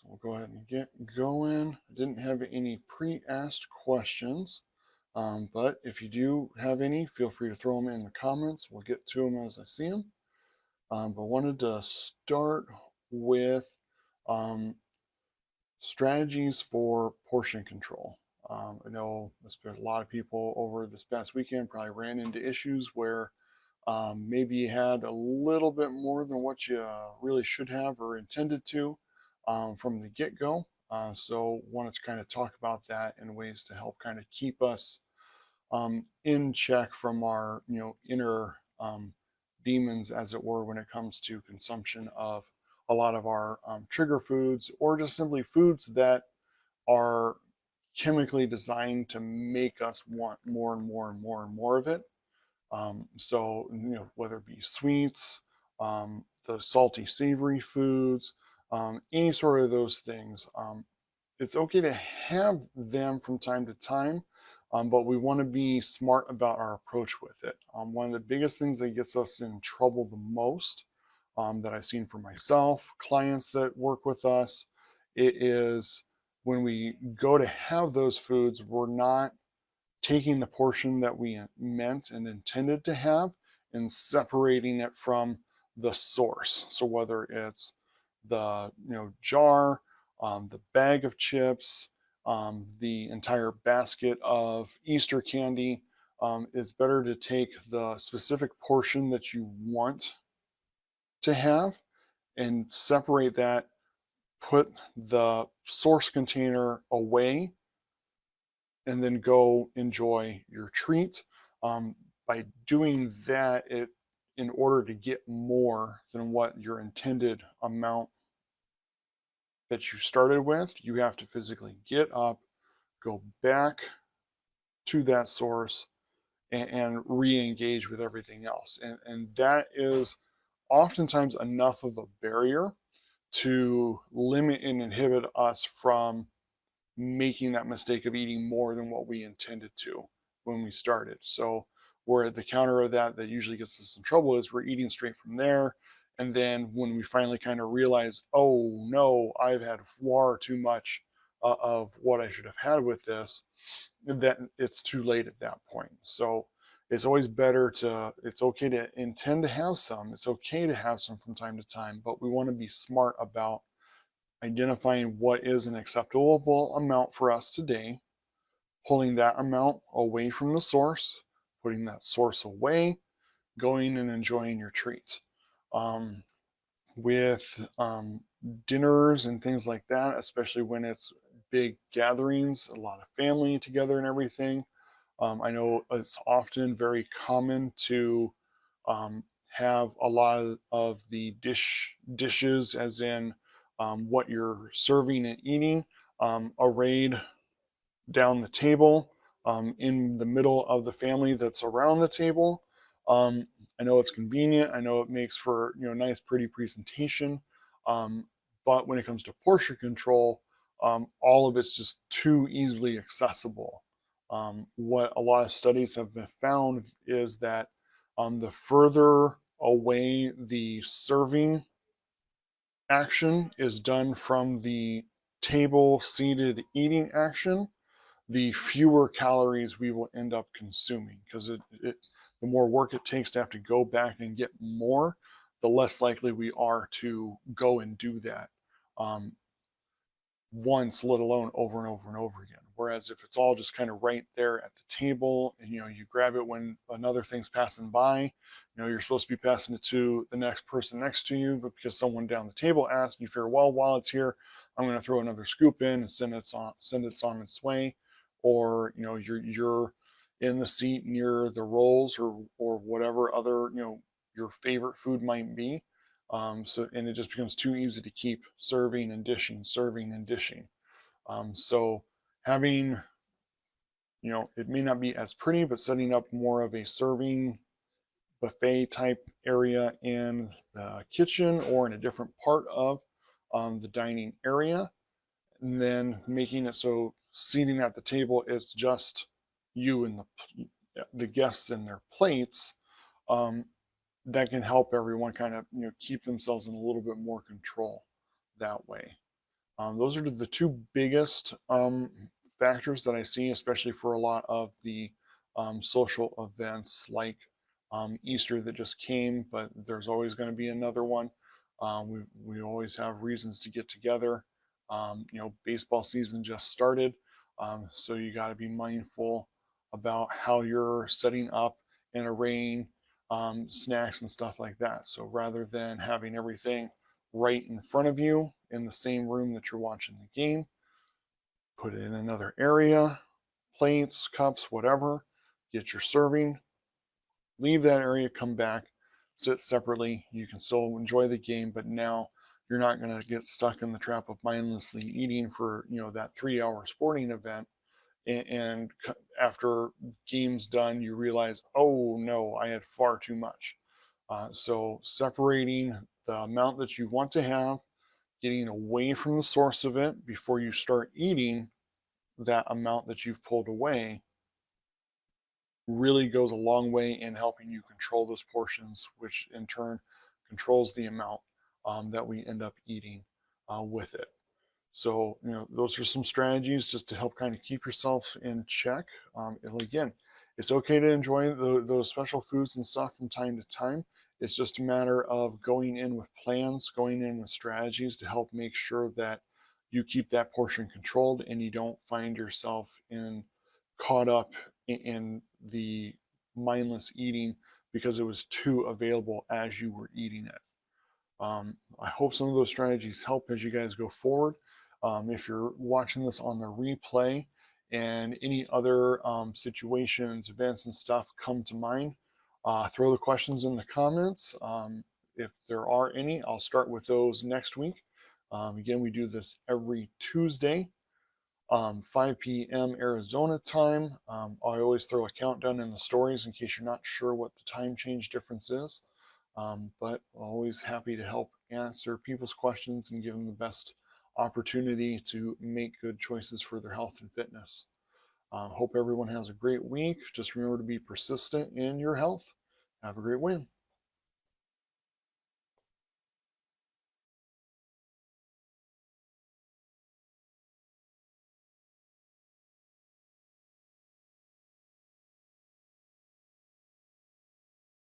So we'll go ahead and get going. I didn't have any pre-asked questions, but if you do have any, feel free to throw them in the comments. We'll get to them as I see them. But wanted to start with um, strategies for portion control. I know a lot of people over this past weekend probably ran into issues where maybe you had a little bit more than what you really should have or intended to from the get-go. So wanted to kind of talk about that and ways to help kind of keep us in check from our inner demons, as it were, when it comes to consumption of a lot of our trigger foods or just simply foods that are chemically designed to make us want more and more and more and more of it. So, whether it be sweets, the salty, savory foods, any sort of those things, it's okay to have them from time to time, but we want to be smart about our approach with it. One of the biggest things that gets us in trouble the most, that I've seen for myself, clients that work with us, it is when we go to have those foods, we're not taking the portion that we meant and intended to have and separating it from the source. So whether it's the jar, the bag of chips, the entire basket of Easter candy, it's better to take the specific portion that you want to have and separate that, put the source container away, and then go enjoy your treat. By doing that, in order to get more than what your intended amount that you started with, you have to physically get up, go back to that source, and re-engage with everything else. And that is oftentimes enough of a barrier to limit and inhibit us from making that mistake of eating more than what we intended to when we started. So we're at the counter of that usually gets us in trouble is we're eating straight from there. And then when we finally kind of realize, oh no, I've had far too much of what I should have had with this, then it's too late at that point. So it's always better it's okay to intend to have some. It's okay to have some from time to time, but we want to be smart about identifying what is an acceptable amount for us today, pulling that amount away from the source, putting that source away, going and enjoying your treats. Um, with dinners and things like that, especially when it's big gatherings, a lot of family together and everything. I know it's often very common to have a lot of the dishes, as in what you're serving and eating, arrayed down the table in the middle of the family that's around the table. Um, I know it's convenient. I know it makes for nice, pretty presentation. Um, but when it comes to portion control, all of it's just too easily accessible. What a lot of studies have been found is that the further away the serving action is done from the table seated eating action, the fewer calories we will end up consuming, because the more work it takes to have to go back and get more, the less likely we are to go and do that um, once, let alone over and over and over again. Whereas if it's all just kind of right there at the table, and you grab it when another thing's passing by, you're supposed to be passing it to the next person next to you, but because someone down the table asked, you figure, well, while it's here, I'm going to throw another scoop in and send it on its way. Or you're in the seat near the rolls or whatever other your favorite food might be. And it just becomes too easy to keep serving and dishing, serving and dishing. So having, it may not be as pretty, but setting up more of a serving buffet type area in the kitchen or in a different part of the dining area, and then making it so seating at the table is just you and the guests and their plates. Um, that can help everyone kind of keep themselves in a little bit more control that way. Those are the two biggest factors that I see, especially for a lot of the social events like Easter that just came, but there's always going to be another one. We always have reasons to get together. Baseball season just started, so you got to be mindful about how you're setting up and arraying snacks and stuff like that. So rather than having everything right in front of you in the same room that you're watching the game, put it in another area, plates, cups, whatever, get your serving, leave that area, come back, sit separately. You can still enjoy the game, but now you're not going to get stuck in the trap of mindlessly eating for that 3 hour sporting event. And after game's done, you realize, oh no, I had far too much. So separating the amount that you want to have, getting away from the source of it before you start eating that amount that you've pulled away really goes a long way in helping you control those portions, which in turn controls the amount that we end up eating with it. So, those are some strategies just to help kind of keep yourself in check. Again, it's okay to enjoy those special foods and stuff from time to time. It's just a matter of going in with plans, going in with strategies to help make sure that you keep that portion controlled and you don't find yourself in caught up in the mindless eating because it was too available as you were eating it. I hope some of those strategies help as you guys go forward. If you're watching this on the replay and any other situations, events, and stuff come to mind, throw the questions in the comments. If there are any, I'll start with those next week. Again, we do this every Tuesday, 5 p.m. Arizona time. I always throw a countdown in the stories in case you're not sure what the time change difference is. But always happy to help answer people's questions and give them the best opportunity to make good choices for their health and fitness. Hope everyone has a great week. Just remember to be persistent in your health. Have a great win.